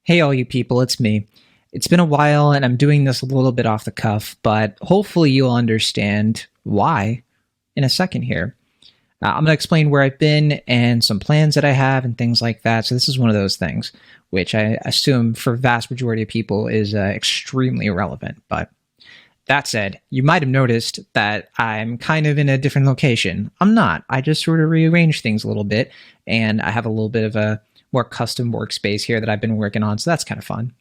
Hey, all you people, it's me. It's been a while and I'm doing this a little bit off the cuff, but hopefully you'll understand why in a second here. I'm going to explain where I've been and some plans that I have and things like that. So, this is one of those things which I assume for vast majority of people is extremely irrelevant. But that said, you might have noticed that I'm kind of in a different location. I'm not. I just sort of rearranged things a little bit, and I have a little bit of a more custom workspace here that I've been working on, so that's kind of fun.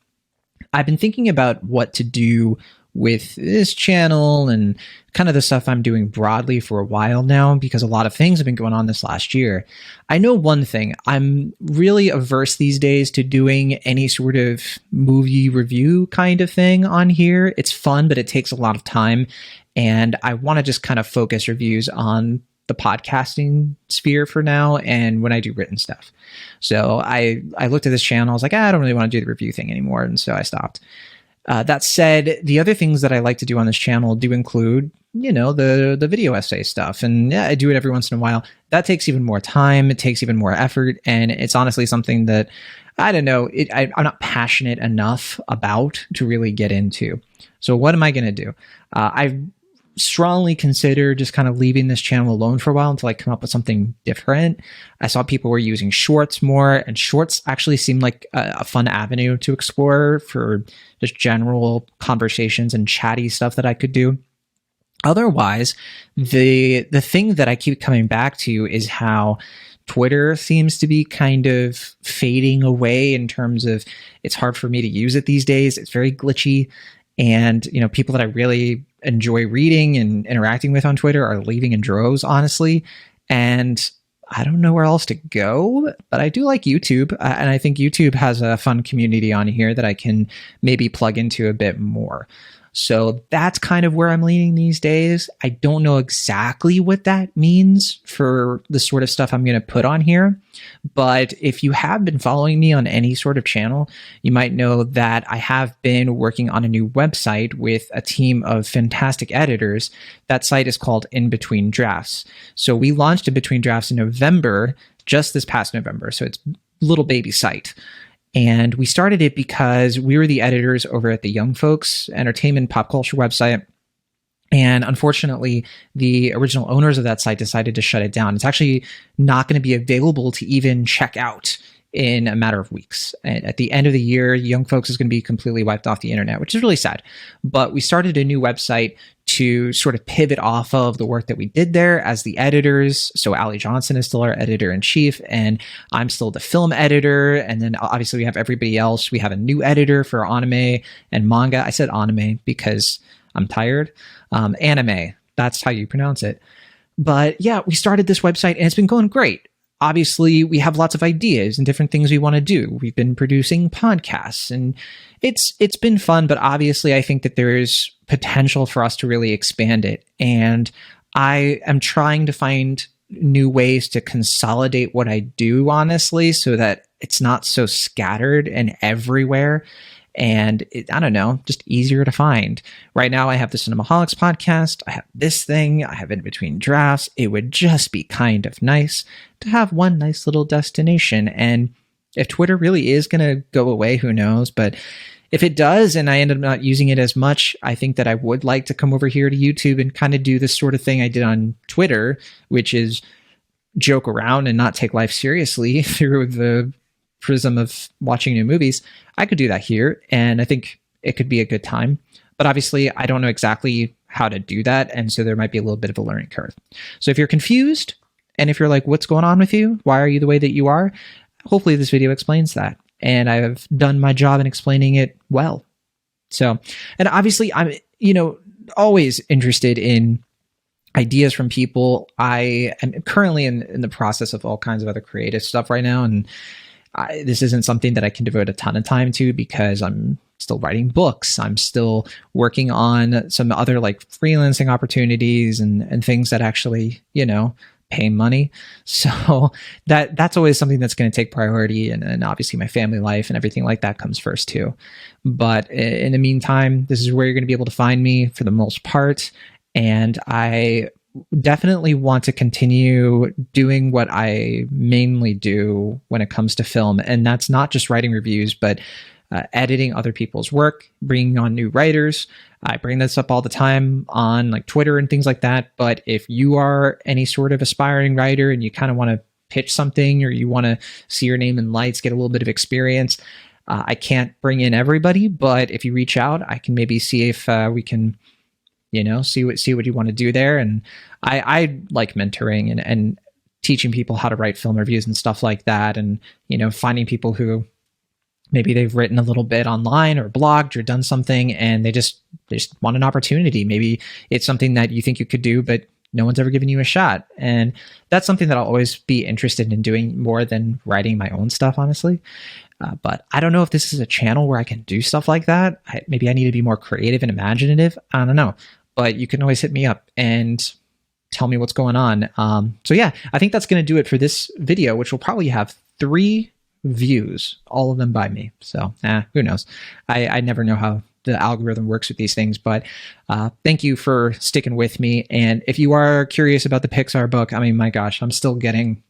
I've been thinking about what to do with this channel and kind of the stuff I'm doing broadly for a while now because a lot of things have been going on this last year. I know one thing, I'm really averse these days to doing any sort of movie review kind of thing on here. It's fun, but it takes a lot of time. And I want to just kind of focus reviews on the podcasting sphere for now and when I do written stuff. So I looked at this channel, I was like, I don't really want to do the review thing anymore. And so I stopped. That said, the other things that I like to do on this channel do include, the video essay stuff. And yeah, I do it every once in a while. That takes even more time. It takes even more effort. And it's honestly something that, I don't know, I'm not passionate enough about to really get into. So what am I going to do? I've strongly consider just kind of leaving this channel alone for a while until I come up with something different. I saw people were using shorts more, and shorts actually seemed like a fun avenue to explore for just general conversations and chatty stuff that I could do. Otherwise, the thing that I keep coming back to is how Twitter seems to be kind of fading away in terms of it's hard for me to use it these days. It's very glitchy. And, people that I really enjoy reading and interacting with on Twitter are leaving in droves, honestly. And I don't know where else to go, but I do like YouTube. And I think YouTube has a fun community on here that I can maybe plug into a bit more. So that's kind of where I'm leaning these days. I don't know exactly what that means for the sort of stuff I'm going to put on here. But if you have been following me on any sort of channel, you might know that I have been working on a new website with a team of fantastic editors. That site is called In Between Drafts. So we launched In Between Drafts in November, just this past November. So it's a little baby site. And we started it because we were the editors over at the Young Folks Entertainment Pop Culture website. And unfortunately, the original owners of that site decided to shut it down. It's actually not going to be available to even check out in a matter of weeks. And at the end of the year, Young Folks is going to be completely wiped off the internet, which is really sad. But we started a new website to sort of pivot off of the work that we did there as the editors. So Ali Johnson is still our editor-in-chief, and I'm still the film editor. And then obviously we have everybody else. We have a new editor for anime and manga. I said anime because I'm tired. Anime, that's how you pronounce it. But yeah, we started this website and it's been going great. Obviously, we have lots of ideas and different things we want to do. We've been producing podcasts and it's been fun, but obviously I think that there is potential for us to really expand it. And I am trying to find new ways to consolidate what I do, honestly, so that it's not so scattered and everywhere. And I don't know, just easier to find. Right now, I have the Cinemaholics podcast. I have this thing. I have In Between Drafts. It would just be kind of nice to have one nice little destination. And if Twitter really is going to go away, who knows? But if it does, and I end up not using it as much, I think that I would like to come over here to YouTube and kind of do this sort of thing I did on Twitter, which is joke around and not take life seriously through the prism of watching new movies. I could do that here, and I think it could be a good time. But obviously, I don't know exactly how to do that, and so there might be a little bit of a learning curve. So if you're confused, and if you're like, what's going on with you? Why are you the way that you are? Hopefully this video explains that. And I've done my job in explaining it well. So, and obviously I'm, always interested in ideas from people. I am currently in the process of all kinds of other creative stuff right now. And this isn't something that I can devote a ton of time to because I'm still writing books. I'm still working on some other like freelancing opportunities and things that actually, pay money. So that's always something that's going to take priority. And obviously my family life and everything like that comes first too. But in the meantime, this is where you're going to be able to find me for the most part. And I definitely want to continue doing what I mainly do when it comes to film. And that's not just writing reviews, but editing other people's work, bringing on new writers. I bring this up all the time on like Twitter and things like that. But if you are any sort of aspiring writer and you kind of want to pitch something, or you want to see your name in lights, get a little bit of experience, I can't bring in everybody, but if you reach out, I can maybe see if we can, see what you want to do there. And I like mentoring and teaching people how to write film reviews and stuff like that. And, finding people who maybe they've written a little bit online or blogged or done something, and they just want an opportunity. Maybe it's something that you think you could do, but no one's ever given you a shot. And that's something that I'll always be interested in doing more than writing my own stuff, honestly. But I don't know if this is a channel where I can do stuff like that. Maybe I need to be more creative and imaginative. I don't know. But you can always hit me up and tell me what's going on. So yeah, I think that's going to do it for this video, which will probably have 3 views, all of them by me. So who knows? I never know how the algorithm works with these things, but thank you for sticking with me. And if you are curious about the Pixar book, I mean, my gosh, I'm still getting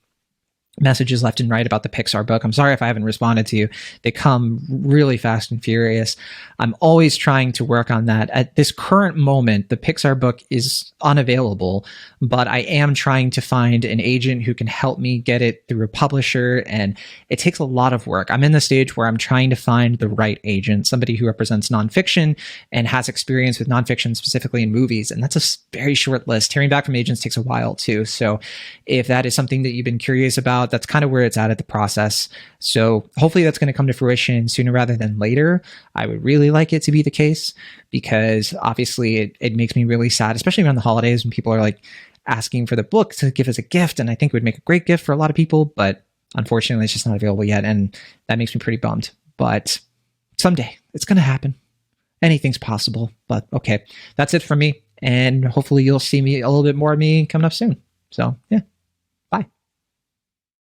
messages left and right about the Pixar book. I'm sorry if I haven't responded to you. They come really fast and furious. I'm always trying to work on that. At this current moment, the Pixar book is unavailable, but I am trying to find an agent who can help me get it through a publisher, and it takes a lot of work. I'm in the stage where I'm trying to find the right agent, somebody who represents nonfiction and has experience with nonfiction, specifically in movies, and that's a very short list. Hearing back from agents takes a while too. So if that is something that you've been curious about, that's kind of where it's at the process. So hopefully that's going to come to fruition sooner rather than later. I would really like it to be the case, because obviously it makes me really sad, especially around the holidays when people are like asking for the book to give as a gift. And I think it would make a great gift for a lot of people, but unfortunately it's just not available yet. And that makes me pretty bummed, but someday it's going to happen. Anything's possible, but okay, that's it from me. And hopefully you'll see me a little bit more of me coming up soon. So yeah.